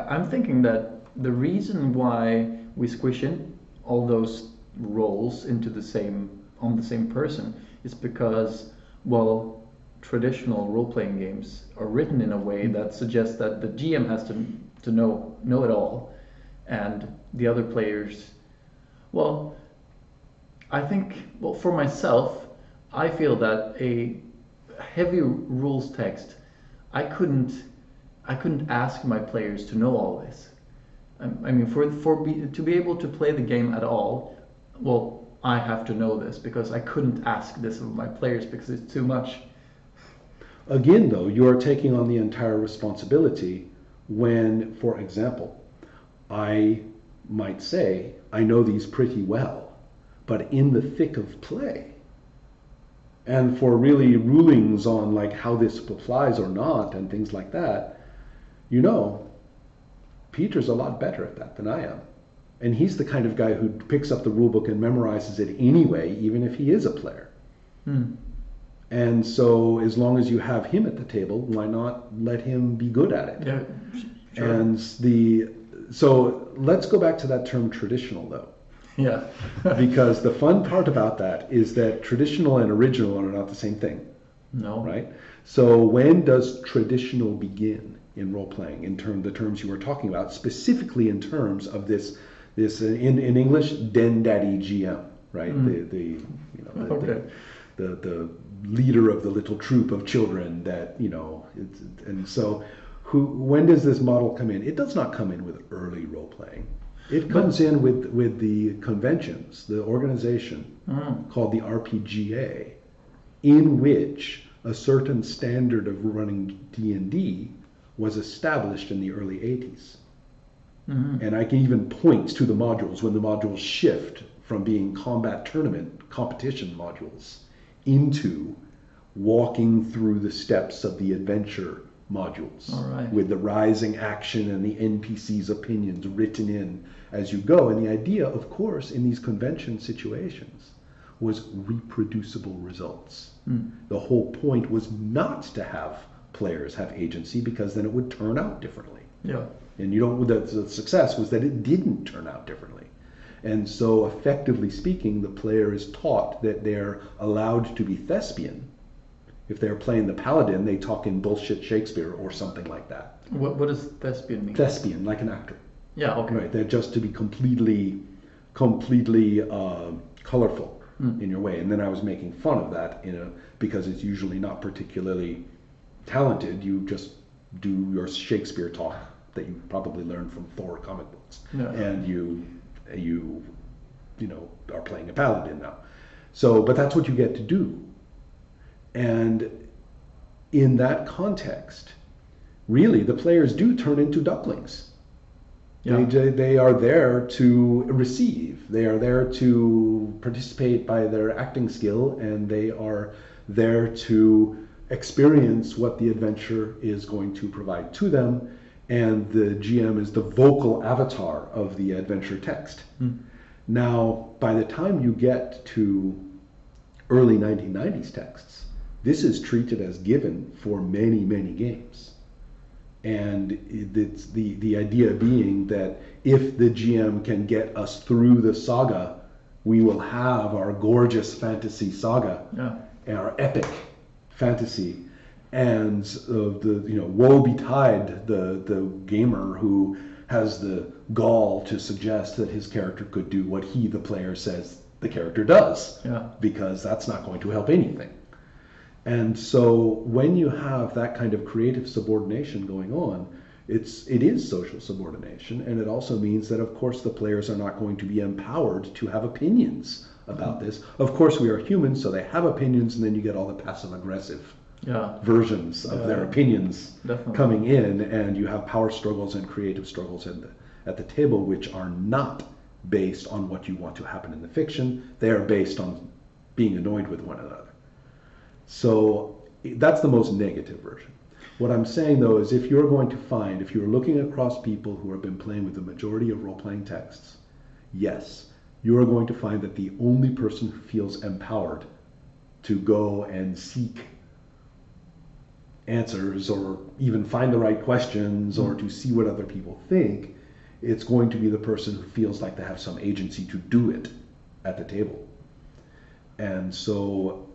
I'm thinking that the reason why we squish in all those roles into the same on the same person is because, well, traditional role-playing games are written in a way that suggests that the GM has to know it all, and the other players, well, I think, well, for myself, I feel that a heavy rules text, I couldn't ask my players to know all this. I mean, to be able to play the game at all, well, I have to know this because I couldn't ask this of my players because it's too much. Again, though, you are taking on the entire responsibility when, for example, I might say, I know these pretty well, but in the thick of play, and for really rulings on like how this applies or not and things like that, you know, Peter's a lot better at that than I am. And he's the kind of guy who picks up the rule book and memorizes it anyway, even if he is a player. And so as long as you have him at the table, why not let him be good at it? Yeah, sure. And so let's go back to that term traditional, though. Yeah. Because the fun part about that is that traditional and original are not the same thing. No. Right? So when does traditional begin in role-playing, in the terms you were talking about, specifically in terms of this in English, Den Daddy GM, right? The leader of the little troop of children that, you know, and so when does this model come in? It does not come in with early role-playing. It comes in with the conventions, the organization called the RPGA, in which a certain standard of running D&D was established in the early 80s. And I can even point to the modules when the modules shift from being combat tournament competition modules into walking through the steps of the adventure modules. All right. With the rising action and the NPC's opinions written in as you go. And the idea, of course, in these convention situations was reproducible results. The whole point was not to have players have agency, because then it would turn out differently. Yeah. And the success was that it didn't turn out differently. And so effectively speaking, the player is taught that they're allowed to be thespian. If they're playing the paladin, they talk in bullshit Shakespeare or something like that. What does thespian mean? Thespian, like an actor. Yeah, okay. Right, they're just to be completely colorful in your way. And then I was making fun of that because it's usually not particularly talented. You just do your Shakespeare talk that you probably learned from Thor comic books. Yeah. And you are playing a paladin now. So, but that's what you get to do. And in that context, really, the players do turn into ducklings. Yeah. They are there to receive. They are there to participate by their acting skill, and they are there to experience what the adventure is going to provide to them. And the GM is the vocal avatar of the adventure text. Now, by the time you get to early 1990s texts, this is treated as given for many, many games. And it's the idea being that if the GM can get us through the saga, we will have our gorgeous fantasy saga, our epic fantasy. And woe betide the gamer who has the gall to suggest that his character could do what he, the player, says the character does, because that's not going to help anything. And so when you have that kind of creative subordination going on, it is social subordination, and it also means that, of course, the players are not going to be empowered to have opinions about this. Of course, we are humans, so they have opinions, and then you get all the passive-aggressive versions of their opinions coming in, and you have power struggles and creative struggles at the table, which are not based on what you want to happen in the fiction. They are based on being annoyed with one another. So that's the most negative version. What I'm saying, though, is if you're looking across people who have been playing with the majority of role-playing texts, yes, you are going to find that the only person who feels empowered to go and seek answers or even find the right questions or to see what other people think. It's going to be the person who feels like they have some agency to do it at the table. And so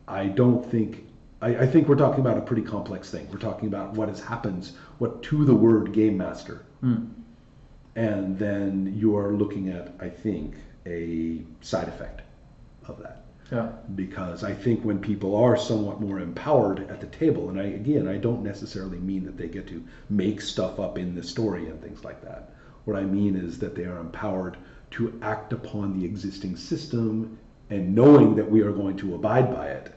I think we're talking about a pretty complex thing. We're talking about what to the word game master. And then you are looking at, I think, a side effect of that. Yeah. Because I think when people are somewhat more empowered at the table, and I don't necessarily mean that they get to make stuff up in the story and things like that. What I mean is that they are empowered to act upon the existing system and knowing that we are going to abide by it.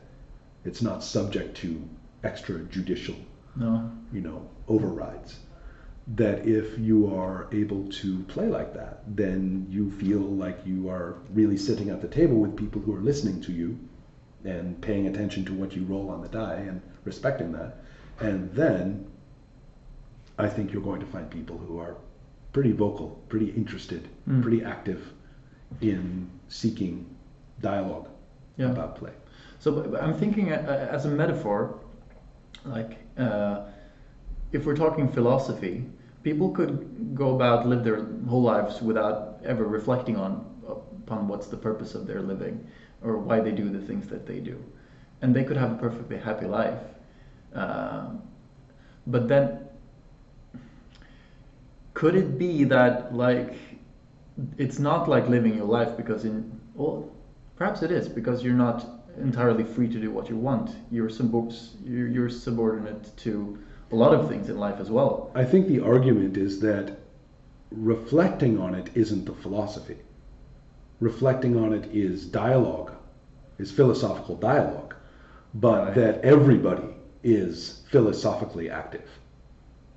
It's not subject to extrajudicial, overrides. That if you are able to play like that, then you feel like you are really sitting at the table with people who are listening to you and paying attention to what you roll on the die and respecting that. And then I think you're going to find people who are pretty vocal, pretty interested, pretty active in seeking dialogue about play. So I'm thinking as a metaphor, like if we're talking philosophy, people could go about, live their whole lives without ever reflecting upon what's the purpose of their living or why they do the things that they do. And they could have a perfectly happy life. But then, could it be that, like, it's not like living your life because perhaps it is, because you're not entirely free to do what you want. You're subordinate to a lot of things in life as well. I think the argument is that reflecting on it isn't the philosophy. Reflecting on it is dialogue, is philosophical dialogue, but that everybody is philosophically active,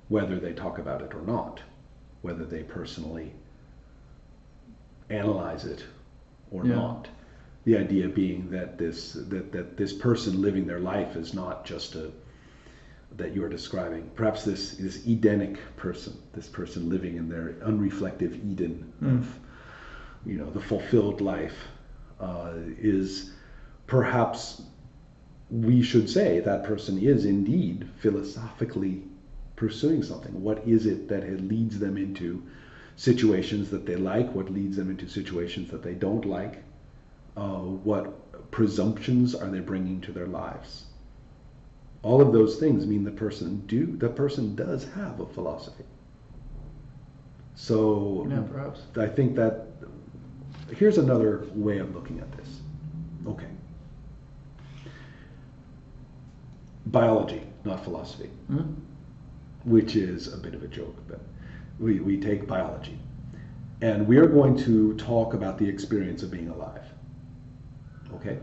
whether they talk about it or not, whether they personally analyze it or not. The idea being that this person living their life is not just that you're describing. Perhaps this Edenic person, this person living in their unreflective Eden of, the fulfilled life, is perhaps, we should say, that person is indeed philosophically pursuing something. What is it that leads them into situations that they like? What leads them into situations that they don't like? What presumptions are they bringing to their lives? All of those things mean the person does have a philosophy. So perhaps. I think that here's another way of looking at this. Okay. Biology, not philosophy, which is a bit of a joke, but we take biology. And we are going to talk about the experience of being alive. Okay?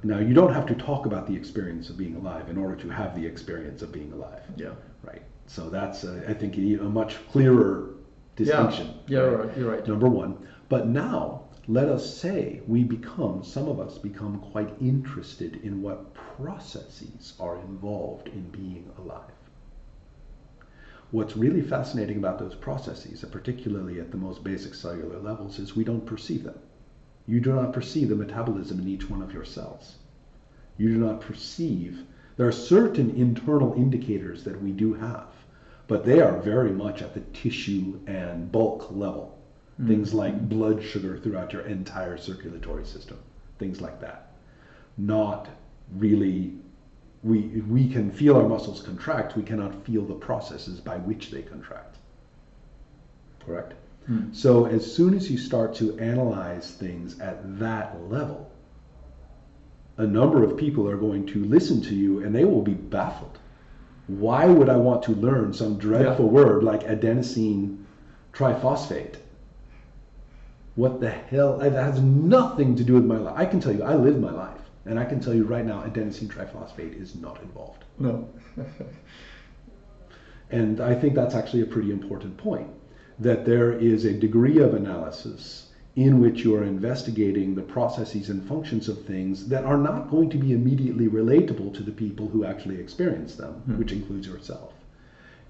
Now, you don't have to talk about the experience of being alive in order to have the experience of being alive. Yeah. Right. So that's, I think, a much clearer distinction. Yeah, right? You're right. Number one. But now, let us say some of us become quite interested in what processes are involved in being alive. What's really fascinating about those processes, and particularly at the most basic cellular levels, is we don't perceive them. You do not perceive the metabolism in each one of your cells. You do not perceive. There are certain internal indicators that we do have, but they are very much at the tissue and bulk level. Things like blood sugar throughout your entire circulatory system, things like that. Not really, we can feel our muscles contract, we cannot feel the processes by which they contract. Correct? So as soon as you start to analyze things at that level, a number of people are going to listen to you and they will be baffled. Why would I want to learn some dreadful word like adenosine triphosphate? What the hell? That has nothing to do with my life. I can tell you, I live my life. And I can tell you right now, adenosine triphosphate is not involved. No. And I think that's actually a pretty important point. That there is a degree of analysis in which you are investigating the processes and functions of things that are not going to be immediately relatable to the people who actually experience them, which includes yourself.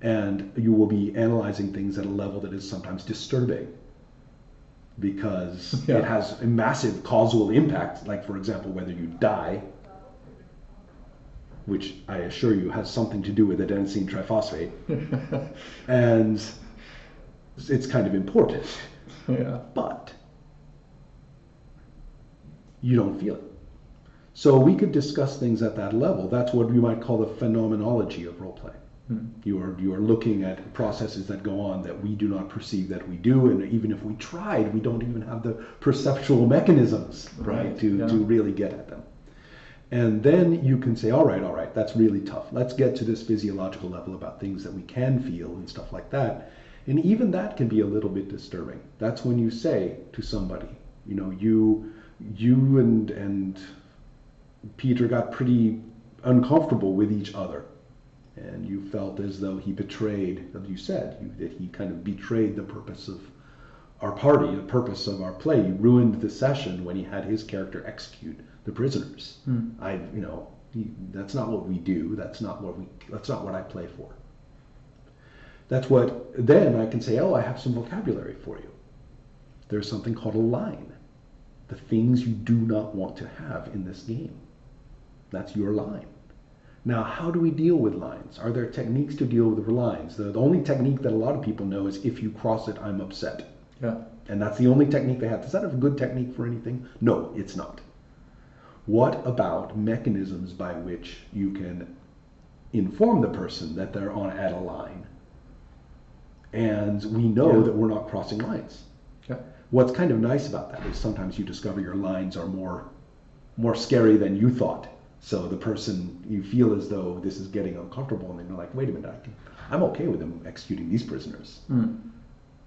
And you will be analyzing things at a level that is sometimes disturbing because it has a massive causal impact, like, for example, whether you die which I assure you has something to do with adenosine triphosphate, and it's kind of important. Yeah. But you don't feel it. So we could discuss things at that level. That's what we might call the phenomenology of role-playing. You are looking at processes that go on that we do not perceive that we do, and even if we tried, we don't even have the perceptual mechanisms, right, to really get at them. And then you can say, all right, that's really tough. Let's get to this physiological level about things that we can feel and stuff like that. And even that can be a little bit disturbing. That's when you say to somebody, you know, you and Peter got pretty uncomfortable with each other. And you felt as though he betrayed, as you said, that he kind of betrayed the purpose of our party, the purpose of our play. He ruined the session when he had his character execute the prisoners. That's not what we do. That's not what I play for. That's what, then I can say, oh, I have some vocabulary for you. There's something called a line. The things you do not want to have in this game. That's your line. Now, how do we deal with lines? Are there techniques to deal with lines? The only technique that a lot of people know is if you cross it, I'm upset. Yeah. And that's the only technique they have. Is that a good technique for anything? No, it's not. What about mechanisms by which you can inform the person that they're at a line? And we know that we're not crossing lines. Yeah. What's kind of nice about that is sometimes you discover your lines are more scary than you thought. So the person, you feel as though this is getting uncomfortable, and then you're like, wait a minute, I'm okay with them executing these prisoners,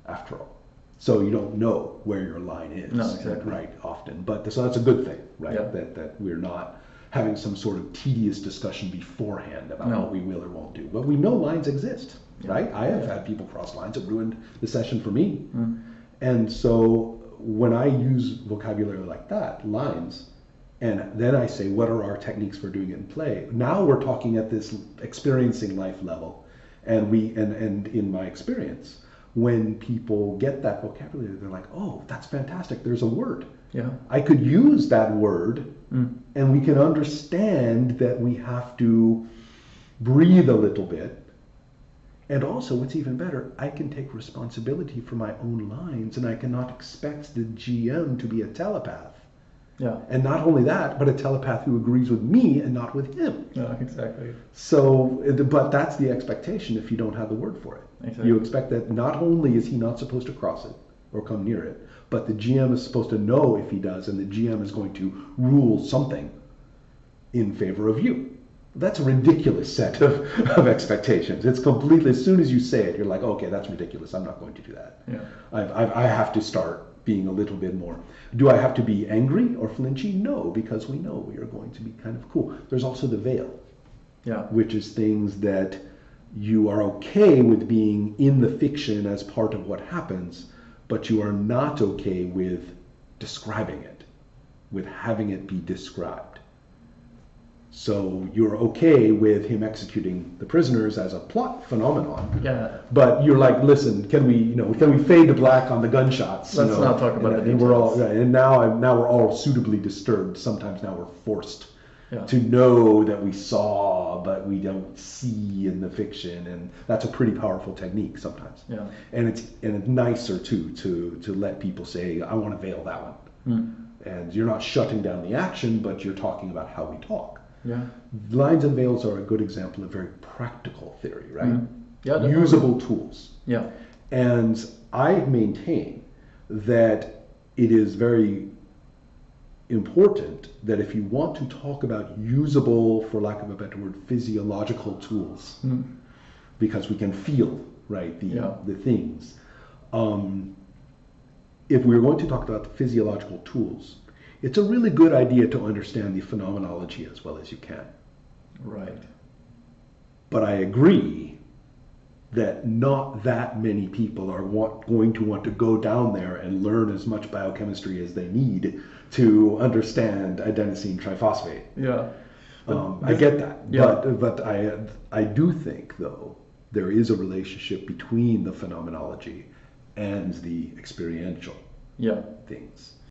after all. So you don't know where your line is, no, exactly. right, often. But so that's a good thing, right, Yeah. that we're not having some sort of tedious discussion beforehand about what we will or won't do. But we know lines exist, right? I have had people cross lines that ruined the session for me. And so when I use vocabulary like that, lines, and then I say, what are our techniques for doing it in play? Now we're talking at this experiencing life level. And in my experience, when people get that vocabulary, they're like, oh, that's fantastic. There's a word. Yeah. I could use that word, and we can understand that we have to breathe a little bit. And also, what's even better, I can take responsibility for my own lines, and I cannot expect the GM to be a telepath. Yeah. And not only that, but a telepath who agrees with me and not with him. Yeah, exactly. So, but that's the expectation if you don't have the word for it. Exactly. You expect that not only is he not supposed to cross it or come near it, but the GM is supposed to know if he does, and the GM is going to rule something in favor of you. That's a ridiculous set of expectations. It's completely, as soon as you say it, you're like, okay, that's ridiculous. I'm not going to do that. Yeah. I have to start being a little bit more. Do I have to be angry or flinchy? No, because we know we are going to be kind of cool. There's also the veil, which is things that you are okay with being in the fiction as part of what happens, but you are not okay with describing it, with having it be described. So you're okay with him executing the prisoners as a plot phenomenon. Yeah. But you're like, listen, can we fade to black on the gunshots? Let's not talk about it. And we're all and now we're all suitably disturbed. Sometimes now we're forced to know that we saw, but we don't see in the fiction, and that's a pretty powerful technique sometimes. Yeah. And it's nicer too to let people say, I want to veil that one. And you're not shutting down the action, but you're talking about how we talk. Yeah. Lines and veils are a good example of very practical theory, right? Yeah, definitely. Usable tools. Yeah. And I maintain that it is very important that if you want to talk about usable, for lack of a better word, physiological tools, because we can feel, right, the things. If we're going to talk about the physiological tools, it's a really good idea to understand the phenomenology as well as you can. Right. But I agree that not that many people are going to want to go down there and learn as much biochemistry as they need to understand adenosine triphosphate. Yeah. I get that. Yeah. But I do think, though, there is a relationship between the phenomenology and the experiential things.